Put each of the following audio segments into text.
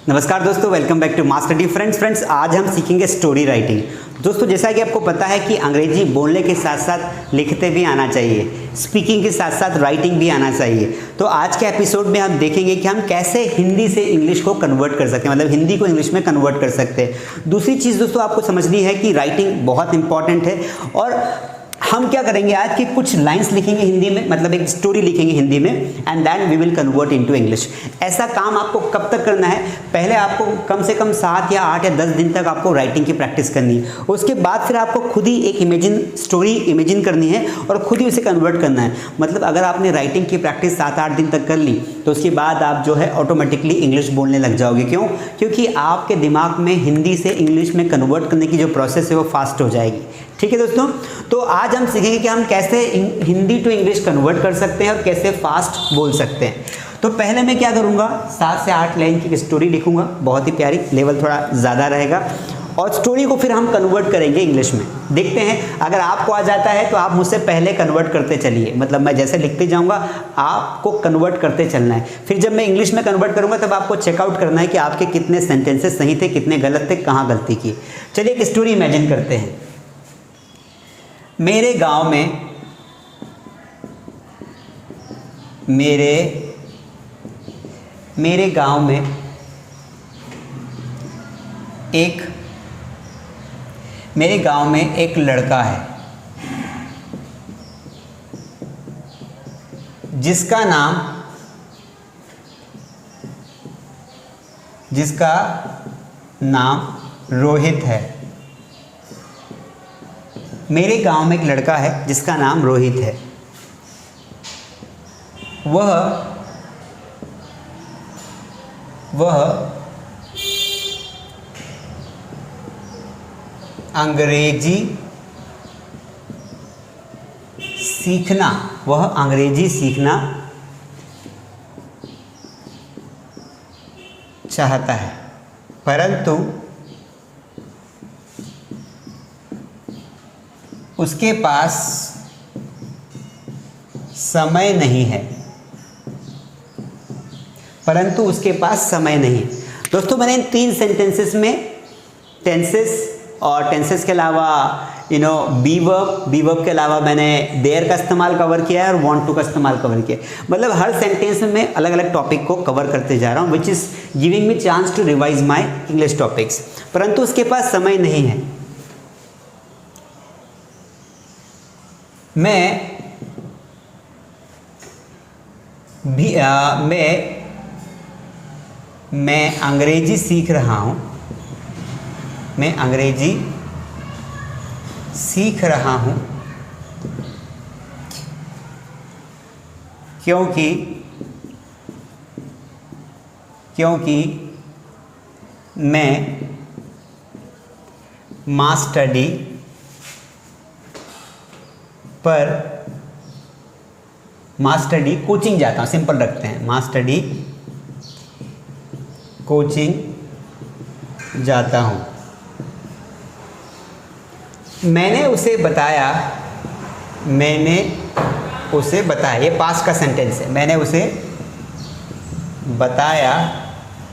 नमस्कार दोस्तों, welcome back to Master D. Friends आज हम सीखेंगे स्टोरी राइटिंग। दोस्तों जैसा कि आपको पता है कि अंग्रेजी बोलने के साथ साथ लिखते भी आना चाहिए, स्पीकिंग के साथ साथ राइटिंग भी आना चाहिए। तो आज के एपिसोड में हम देखेंगे कि हम कैसे हिंदी से इंग्लिश को कन्वर्ट कर सकते हैं, मतलब हिंदी को इंग्लिश में कन्वर्ट कर सकते हैं। दूसरी चीज़ दोस्तों आपको समझनी है कि राइटिंग बहुत इंपॉर्टेंट है और हम क्या करेंगे आज कि कुछ लाइंस लिखेंगे हिंदी में, मतलब एक स्टोरी लिखेंगे हिंदी में and then we will convert into English. ऐसा काम आपको कब तक करना है? पहले आपको कम से कम 7 या 8 या 10 दिन तक आपको राइटिंग की प्रैक्टिस करनी है। उसके बाद फिर आपको खुद ही एक स्टोरी इमेजिन करनी है और खुद ही उसे कन्वर्ट करना है। मतलब अगर आपने राइटिंग की प्रैक्टिस 7-8 दिन तक कर ली तो उसके बाद आप जो है ऑटोमेटिकली इंग्लिश बोलने लग जाओगे। क्यों? क्योंकि आपके दिमाग में हिंदी से इंग्लिश में कन्वर्ट करने की जो प्रोसेस है वो फास्ट हो जाएगी। ठीक है दोस्तों, तो आज हम सीखेंगे कि हम कैसे हिंदी टू इंग्लिश कन्वर्ट कर सकते हैं और कैसे फास्ट बोल सकते हैं। तो पहले मैं क्या करूँगा, 7 से 8 लाइन की स्टोरी लिखूँगा, बहुत ही प्यारी, लेवल थोड़ा ज़्यादा रहेगा और स्टोरी को फिर हम कन्वर्ट करेंगे इंग्लिश में। देखते हैं, अगर आपको आ जाता है तो आप मुझसे पहले कन्वर्ट करते चलिए, मतलब मैं जैसे लिखते जाऊँगा आपको कन्वर्ट करते चलना है। फिर जब मैं इंग्लिश में कन्वर्ट करूँगा तब आपको चेकआउट करना है कि आपके कितने सेंटेंसेस सही थे, कितने गलत थे, कहाँ गलती की। चलिए एक स्टोरी इमेजिन करते हैं। मेरे गांव में मेरे गांव में एक लड़का है जिसका नाम रोहित है। मेरे गांव में एक लड़का है जिसका नाम रोहित है। वह अंग्रेजी सीखना चाहता है, परंतु उसके पास समय नहीं है। दोस्तों मैंने इन 3 सेंटेंसेस में टेंसेस और टेंसेस के अलावा बी वर्ब के अलावा मैंने देयर का इस्तेमाल कवर किया है और वांट टू का इस्तेमाल कवर किया है। मतलब हर सेंटेंस में मैं अलग अलग टॉपिक को कवर करते जा रहा हूँ, which is giving me chance to revise my English topics. परंतु उसके पास समय नहीं है। मैं अंग्रेजी सीख रहा हूँ। क्योंकि मैं मास्टर डी कोचिंग जाता हूँ। सिंपल रखते हैं, मास्टर डी कोचिंग जाता हूँ। मैंने उसे बताया, ये पास्ट का सेंटेंस है। मैंने उसे बताया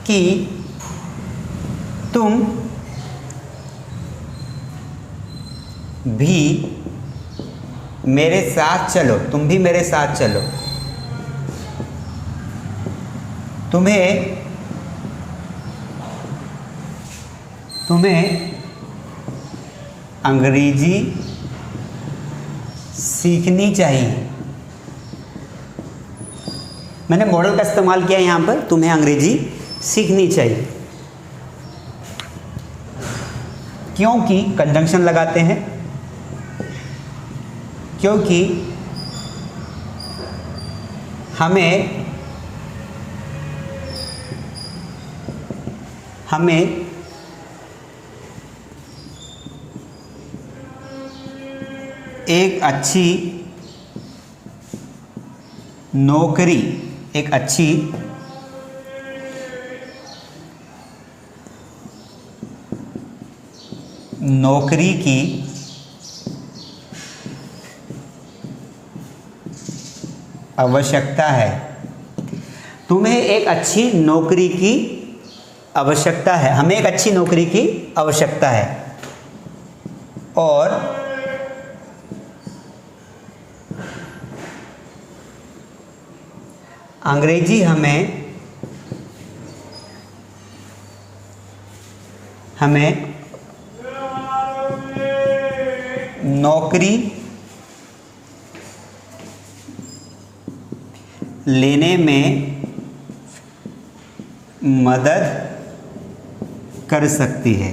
कि तुम भी मेरे साथ चलो। तुम्हें अंग्रेजी सीखनी चाहिए। मैंने मॉडल का इस्तेमाल किया यहाँ पर, तुम्हें अंग्रेजी सीखनी चाहिए। क्योंकि कंजंक्शन लगाते हैं, क्योंकि हमें एक अच्छी नौकरी की आवश्यकता है। तुम्हें एक अच्छी नौकरी की आवश्यकता है, हमें एक अच्छी नौकरी की आवश्यकता है और अंग्रेजी हमें नौकरी लेने में मदद कर सकती है।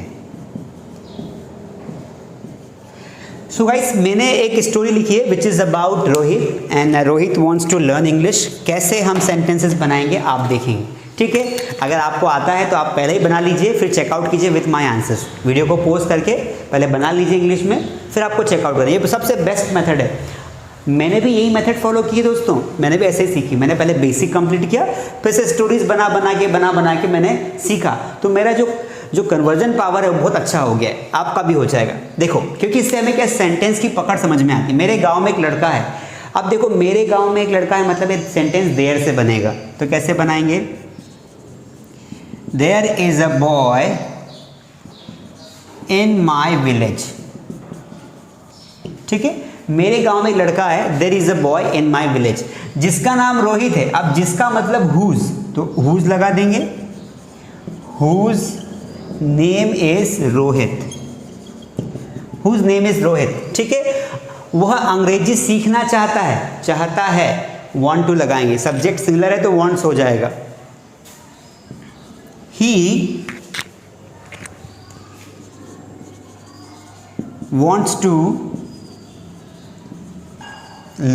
सो गाइस, मैंने एक स्टोरी लिखी है which is about Rohit and Rohit wants to learn English. कैसे हम सेंटेंसेस बनाएंगे आप देखेंगे, ठीक है। अगर आपको आता है तो आप पहले ही बना लीजिए, फिर चेकआउट कीजिए विथ माय आंसर्स। वीडियो को पॉज करके पहले बना लीजिए इंग्लिश में, फिर आपको चेकआउट करना। ये सबसे बेस्ट मेथड है। मैंने भी यही मेथड फॉलो की है दोस्तों, मैंने भी ऐसे ही सीखी। मैंने पहले बेसिक कंप्लीट किया, फिर से स्टोरीज बना बना के मैंने सीखा, तो मेरा जो कन्वर्जन पावर है वो बहुत अच्छा हो गया है। आपका भी हो जाएगा। देखो, क्योंकि इससे हमें क्या सेंटेंस की पकड़ समझ में आती है। मेरे गांव में एक लड़का है, अब देखो मेरे गांव में एक लड़का है मतलब एक सेंटेंस देयर से बनेगा, तो कैसे बनाएंगे? There is a boy in my village, ठीक है। मेरे गांव में एक लड़का है, there is a boy in my village, जिसका नाम रोहित है। अब जिसका मतलब हुज, तो हुज लगा देंगे, whose name is Rohit, whose name is Rohit, ठीक है। वह अंग्रेजी सीखना चाहता है, वांट टू लगाएंगे, सब्जेक्ट सिंगुलर है तो वांट्स हो जाएगा। ही wants to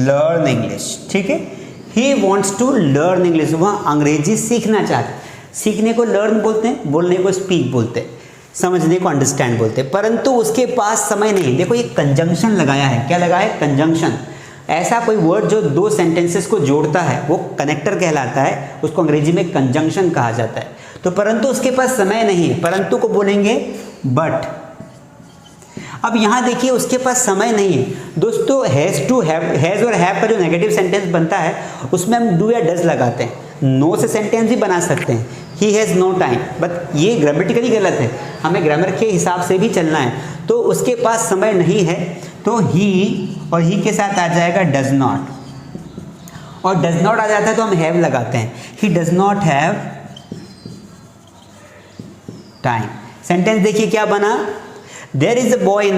learn English, ठीक है। He wants to learn English, वह अंग्रेजी सीखना चाहता है। सीखने को लर्न बोलते हैं, बोलने को स्पीक बोलते हैं, समझने को अंडरस्टैंड बोलते हैं, परंतु उसके पास समय नहीं। देखो ये कंजंक्शन लगाया है, क्या लगाया है? कंजंक्शन। ऐसा कोई वर्ड जो दो सेंटेंसेस को जोड़ता है वो कनेक्टर कहलाता है, उसको अंग्रेजी में कंजंक्शन कहा जाता है। तो परंतु उसके पास समय नहीं है, परंतु को बोलेंगे बट। अब यहाँ देखिए उसके पास समय नहीं है दोस्तों। हैज़ टू हैव, हैज़ और हैव का जो नेगेटिव सेंटेंस बनता है उसमें हम डू या डज लगाते हैं। नो से सेंटेंस भी बना सकते हैं, he has no time, but ये ग्रामेटिकली गलत है, हमें ग्रामर के हिसाब से भी चलना है। तो उसके पास समय नहीं है, तो ही और ही के साथ आ जाएगा डज नॉट, और डज नॉट आ जाता है तो हम हैव लगाते हैं, he does not have time. Sentence देखिए क्या बना, there is a boy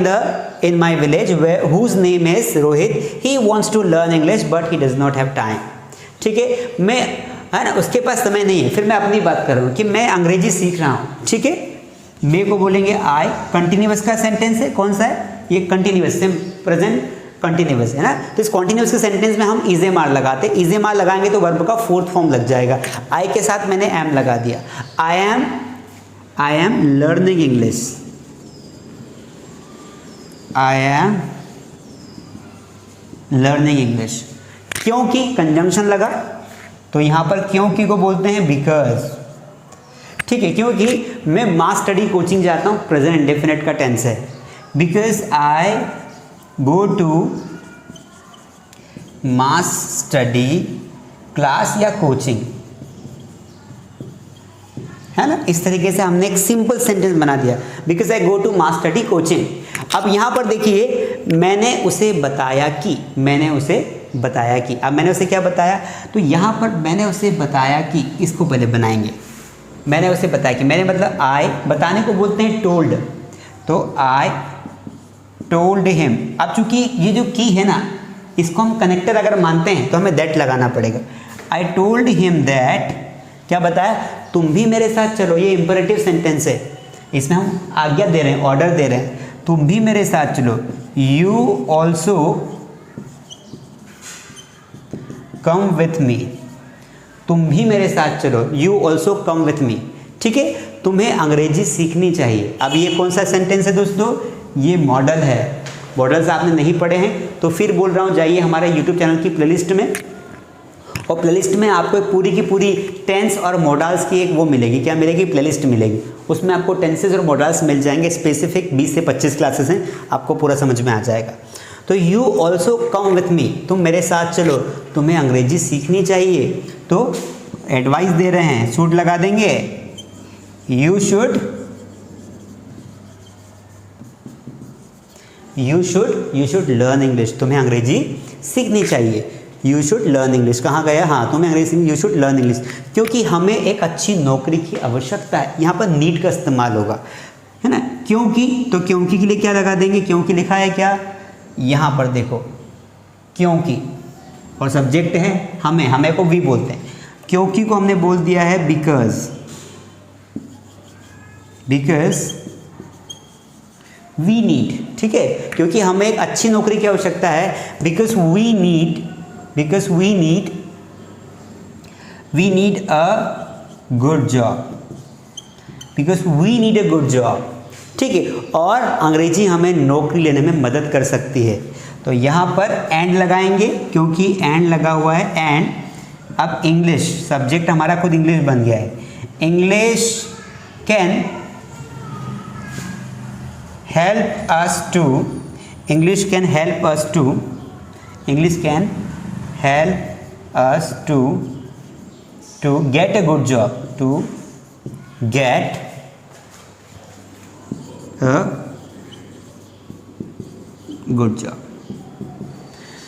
in my village whose name is Rohit. He wants to learn English but he does not have time. ठीक है, मैं है ना, उसके पास समय नहीं है। फिर मैं अपनी बात कर रहा हूँ कि मैं अंग्रेजी सीख रहा हूँ, ठीक है। मैं को बोलेंगे आई, कंटिन्यूअस का सेंटेंस है, कौन सा है ये? कंटिन्यूअस, प्रेजेंट कंटिन्यूअस है ना। तो इस कंटिन्यूअस के सेंटेंस में हम इज एम आर लगाते हैं। इज एम आर लगाएंगे तो वर्ब का फोर्थ फॉर्म लग जाएगा। आई के साथ मैंने एम लगा दिया। I am learning English, I am learning English. क्योंकि कंजंक्शन लगा तो यहां पर क्योंकि को बोलते हैं बिकॉज, ठीक है। क्योंकि मैं मास स्टडी कोचिंग जाता हूं, प्रेजेंट इंडेफिनिट का टेंस है। Because I go to mass study class या कोचिंग, है ना। इस तरीके से हमने एक सिंपल सेंटेंस बना दिया, because I go to mass study coaching. अब यहाँ पर देखिए मैंने उसे बताया कि, मैंने उसे बताया कि, अब मैंने उसे क्या बताया, तो यहाँ पर मैंने उसे बताया कि, इसको पहले बनाएंगे। मैंने उसे बताया कि, मैंने मतलब आई, बताने को बोलते हैं टोल्ड, तो आई टोल्ड हिम। अब चूंकि ये जो की है ना, इसको हम कनेक्टर अगर मानते हैं तो हमें दैट लगाना पड़ेगा। आई टोल्ड हिम दैट, क्या बताया, तुम भी मेरे साथ चलो। ये इंपरेटिव सेंटेंस है, इसमें हम आज्ञा दे रहे हैं, ऑर्डर दे रहे हैं, तुम भी मेरे साथ चलो। You also come with me, तुम भी मेरे साथ चलो। You also come with me, ठीक है। तुम्हें अंग्रेजी सीखनी चाहिए। अब ये कौन सा सेंटेंस है दोस्तों? ये मॉडल है। मॉडल्स आपने नहीं पढ़े हैं तो फिर बोल रहा हूँ, जाइए हमारे यूट्यूब चैनल की प्लेलिस्ट में, और प्लेलिस्ट में आपको एक पूरी की पूरी टेंस और मॉडल्स की एक वो मिलेगी, क्या मिलेगी? प्लेलिस्ट मिलेगी। उसमें आपको टेंसेज और मॉडल्स मिल जाएंगे, स्पेसिफिक 20 से 25 क्लासेस हैं, आपको पूरा समझ में आ जाएगा। तो you also come with me, तुम मेरे साथ चलो, तुम्हें अंग्रेजी सीखनी चाहिए। तो एडवाइस दे रहे हैं, सूट लगा देंगे, यू शुड लर्न इंग्लिश, तुम्हें अंग्रेजी सीखनी चाहिए। यू शुड लर्न इंग्लिश, कहाँ गया, हाँ तुम्हें अंग्रेजी सीखनी, यू शुड लर्न इंग्लिश, क्योंकि हमें एक अच्छी नौकरी की आवश्यकता है। यहाँ पर नीड का इस्तेमाल होगा, है ना, क्योंकि, तो क्योंकि के लिए क्या लगा देंगे, क्योंकि लिखा है क्या, यहाँ पर देखो क्योंकि, और सब्जेक्ट है हमें को वी बोलते हैं, क्योंकि को हमने बोल दिया है बिकॉज वी नीड, ठीक है, क्योंकि हमें एक अच्छी नौकरी की आवश्यकता है, because we need a good job, ठीक है, और अंग्रेजी हमें नौकरी लेने में मदद कर सकती है। तो यहाँ पर एंड लगाएंगे, क्योंकि एंड लगा हुआ है, एंड अब इंग्लिश, सब्जेक्ट हमारा खुद इंग्लिश बन गया है, English can help us to get a good job,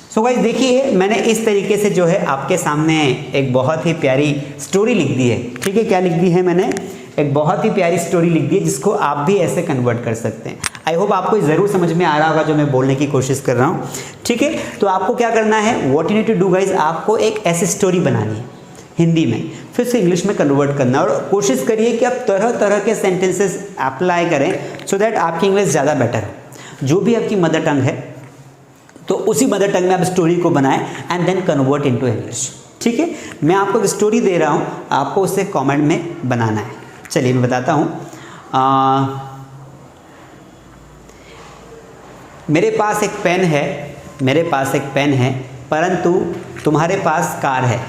so guys देखिए, मैंने इस तरीके से जो है आपके सामने एक बहुत ही प्यारी स्टोरी लिख दी है, ठीक है, क्या लिख दी है मैंने, एक बहुत ही प्यारी स्टोरी लिख दी है, जिसको आप भी ऐसे कन्वर्ट कर सकते हैं। आई होप आपको ज़रूर समझ में आ रहा होगा जो मैं बोलने की कोशिश कर रहा हूँ, ठीक है। तो आपको क्या करना है, what you need to do guys, आपको एक ऐसी स्टोरी बनानी है हिंदी में, फिर से इंग्लिश में कन्वर्ट करना, और कोशिश करिए कि आप तरह तरह के सेंटेंसेस अप्लाई करें, सो दैट आपकी इंग्लिश ज़्यादा बेटर हो। जो भी आपकी मदर टंग है, तो उसी मदर टंग में आप स्टोरी को बनाएं and then convert into English, ठीक है। मैं आपको एक स्टोरी दे रहा हूँ, आपको उसे कमेंट में बनाना है। चलिए मैं बताता हूँ। मेरे पास एक पेन है परंतु तुम्हारे पास कार है।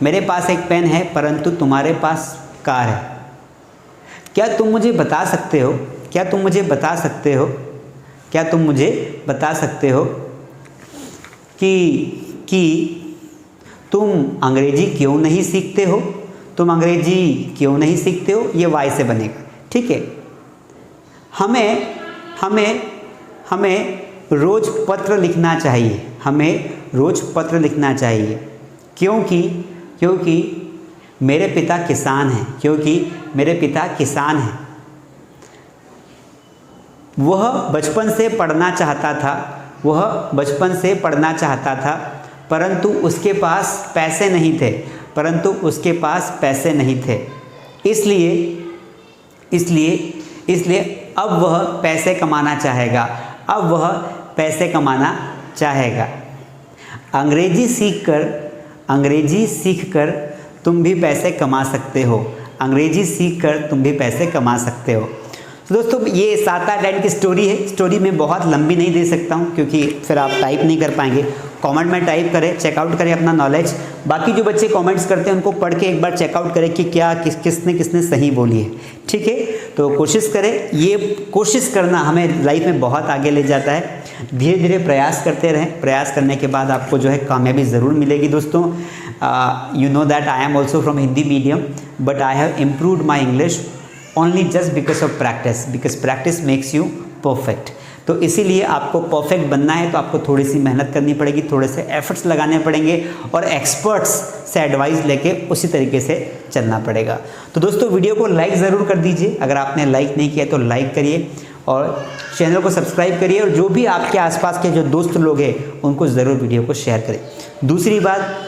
मेरे पास एक पेन है परंतु तुम्हारे पास कार है। क्या तुम मुझे बता सकते हो कि तुम अंग्रेजी क्यों नहीं सीखते हो? ये वाई से बनेगा, ठीक है। हमें रोज पत्र लिखना चाहिए, क्योंकि मेरे पिता किसान हैं। वह बचपन से पढ़ना चाहता था परंतु उसके पास पैसे नहीं थे। इसलिए अब वह पैसे कमाना चाहेगा। अंग्रेजी सीखकर तुम भी पैसे कमा सकते हो। तो दोस्तों ये 7-8 लाइन की स्टोरी है। स्टोरी में बहुत लंबी नहीं दे सकता हूँ क्योंकि फिर आप टाइप नहीं कर पाएंगे। कमेंट में टाइप करें, चेकआउट करें अपना नॉलेज। बाकी जो बच्चे कमेंट्स करते हैं उनको पढ़ के एक बार चेकआउट करें कि क्या किसने सही बोली है, ठीक है। तो कोशिश करें, ये कोशिश करना हमें लाइफ में बहुत आगे ले जाता है। धीरे धीरे प्रयास करते रहें। प्रयास करने के बाद आपको जो है कामयाबी ज़रूर मिलेगी। दोस्तों you know that I am also from Hindi medium, but I have improved my English only just because of practice, because practice makes you perfect। तो इसीलिए आपको परफेक्ट बनना है तो आपको थोड़ी सी मेहनत करनी पड़ेगी, थोड़े से एफर्ट्स लगाने पड़ेंगे और एक्सपर्ट्स से एडवाइस लेके उसी तरीके से चलना पड़ेगा। तो दोस्तों वीडियो को लाइक ज़रूर कर दीजिए। अगर आपने लाइक नहीं किया तो लाइक करिए और चैनल को सब्सक्राइब करिए, और जो भी आपके आसपास के जो दोस्त लोग हैं उनको ज़रूर वीडियो को शेयर करें। दूसरी बात,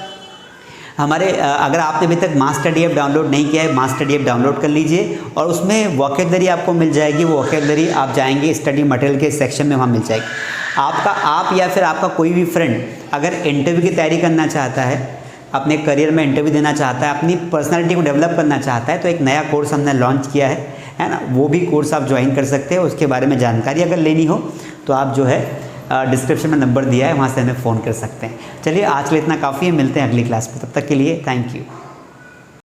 अगर आपने अभी तक मास्टरडी ऐप डाउनलोड नहीं किया है, मास्टरडी ऐप डाउनलोड कर लीजिए और उसमें वोकैबुलरी आपको मिल जाएगी। वो वोकैबुलरी आप जाएंगे स्टडी मटेरियल के सेक्शन में, वहाँ मिल जाएगी। आप या फिर आपका कोई भी फ्रेंड अगर इंटरव्यू की तैयारी करना चाहता है, अपने करियर में इंटरव्यू देना चाहता है, अपनी पर्सनैलिटी को डेवलप करना चाहता है, तो एक नया कोर्स हमने लॉन्च किया है ना। वो भी कोर्स आप ज्वाइन कर सकते हैं। उसके बारे में जानकारी अगर लेनी हो तो आप जो है डिस्क्रिप्शन में नंबर दिया है, वहाँ से हमें फ़ोन कर सकते हैं। चलिए आज के लिए इतना काफ़ी है, मिलते हैं अगली क्लास में। तब तक के लिए थैंक यू।